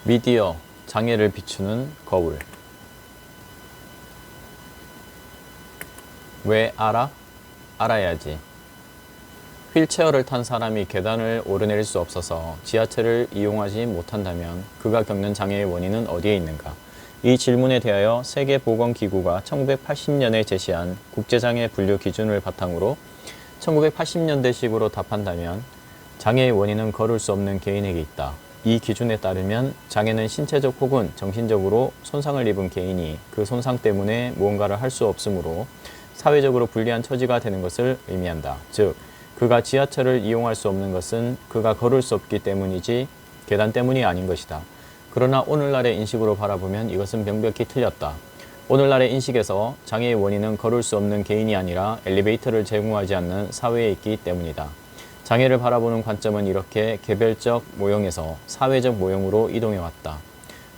미디어, 장애를 비추는 거울. 왜 알아? 알아야지. 휠체어를 탄 사람이 계단을 오르내릴 수 없어서 지하철을 이용하지 못한다면 그가 겪는 장애의 원인은 어디에 있는가? 이 질문에 대하여 세계보건기구가 1980년에 제시한 국제장애 분류 기준을 바탕으로 1980년대식으로 답한다면 장애의 원인은 걸을 수 없는 개인에게 있다. 이 기준에 따르면 장애는 신체적 혹은 정신적으로 손상을 입은 개인이 그 손상 때문에 무언가를 할 수 없으므로 사회적으로 불리한 처지가 되는 것을 의미한다. 즉, 그가 지하철을 이용할 수 없는 것은 그가 걸을 수 없기 때문이지 계단 때문이 아닌 것이다. 그러나 오늘날의 인식으로 바라보면 이것은 명백히 틀렸다. 오늘날의 인식에서 장애의 원인은 걸을 수 없는 개인이 아니라 엘리베이터를 제공하지 않는 사회에 있기 때문이다. 장애를 바라보는 관점은 이렇게 개별적 모형에서 사회적 모형으로 이동해왔다.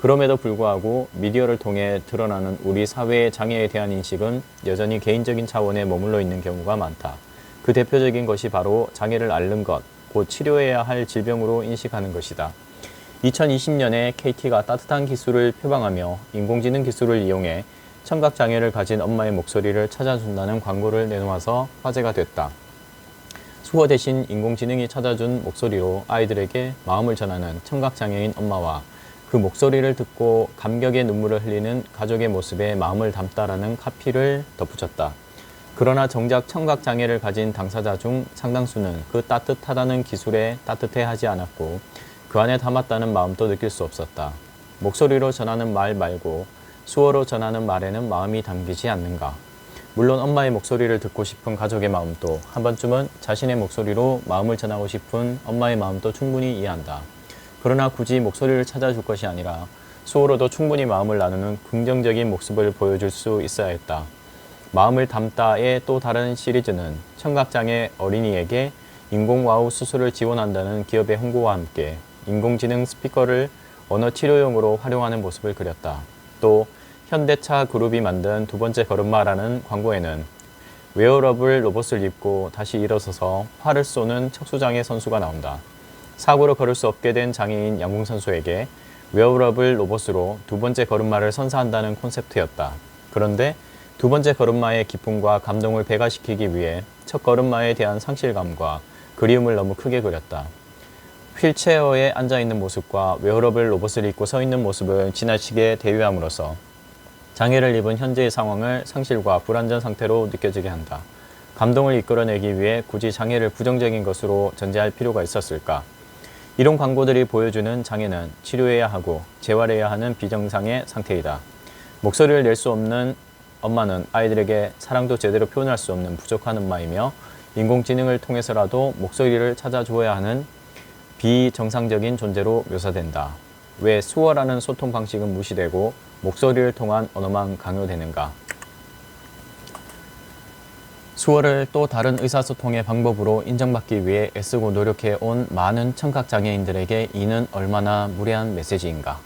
그럼에도 불구하고 미디어를 통해 드러나는 우리 사회의 장애에 대한 인식은 여전히 개인적인 차원에 머물러 있는 경우가 많다. 그 대표적인 것이 바로 장애를 앓는 것, 곧 치료해야 할 질병으로 인식하는 것이다. 2020년에 KT가 따뜻한 기술을 표방하며 인공지능 기술을 이용해 청각장애를 가진 엄마의 목소리를 찾아준다는 광고를 내놓아서 화제가 됐다. 수어 대신 인공지능이 찾아준 목소리로 아이들에게 마음을 전하는 청각장애인 엄마와 그 목소리를 듣고 감격의 눈물을 흘리는 가족의 모습에 마음을 담다라는 카피를 덧붙였다. 그러나 정작 청각장애를 가진 당사자 중 상당수는 그 따뜻하다는 기술에 따뜻해하지 않았고 그 안에 담았다는 마음도 느낄 수 없었다. 목소리로 전하는 말 말고 수어로 전하는 말에는 마음이 담기지 않는가? 물론 엄마의 목소리를 듣고 싶은 가족의 마음도 한 번쯤은 자신의 목소리로 마음을 전하고 싶은 엄마의 마음도 충분히 이해한다. 그러나 굳이 목소리를 찾아줄 것이 아니라 수어로도 충분히 마음을 나누는 긍정적인 모습을 보여줄 수 있어야 했다. 마음을 담다의 또 다른 시리즈는 청각장애 어린이에게 인공와우 수술을 지원한다는 기업의 홍보와 함께 인공지능 스피커를 언어치료용으로 활용하는 모습을 그렸다. 또 현대차 그룹이 만든 두 번째 걸음마라는 광고에는 웨어러블 로봇을 입고 다시 일어서서 활을 쏘는 척수장애 선수가 나온다. 사고로 걸을 수 없게 된 장애인 양궁 선수에게 웨어러블 로봇으로 두 번째 걸음마를 선사한다는 콘셉트였다. 그런데 두 번째 걸음마의 기쁨과 감동을 배가시키기 위해 첫 걸음마에 대한 상실감과 그리움을 너무 크게 그렸다. 휠체어에 앉아있는 모습과 웨어러블 로봇을 입고 서 있는 모습을 지나치게 대유함으로써 장애를 입은 현재의 상황을 상실과 불완전 상태로 느껴지게 한다. 감동을 이끌어내기 위해 굳이 장애를 부정적인 것으로 전제할 필요가 있었을까? 이런 광고들이 보여주는 장애는 치료해야 하고 재활해야 하는 비정상의 상태이다. 목소리를 낼 수 없는 엄마는 아이들에게 사랑도 제대로 표현할 수 없는 부족한 엄마이며 인공지능을 통해서라도 목소리를 찾아주어야 하는 비정상적인 존재로 묘사된다. 왜 수어라는 소통 방식은 무시되고 목소리를 통한 언어만 강요되는가? 수어를 또 다른 의사소통의 방법으로 인정받기 위해 애쓰고 노력해온 많은 청각장애인들에게 이는 얼마나 무례한 메시지인가?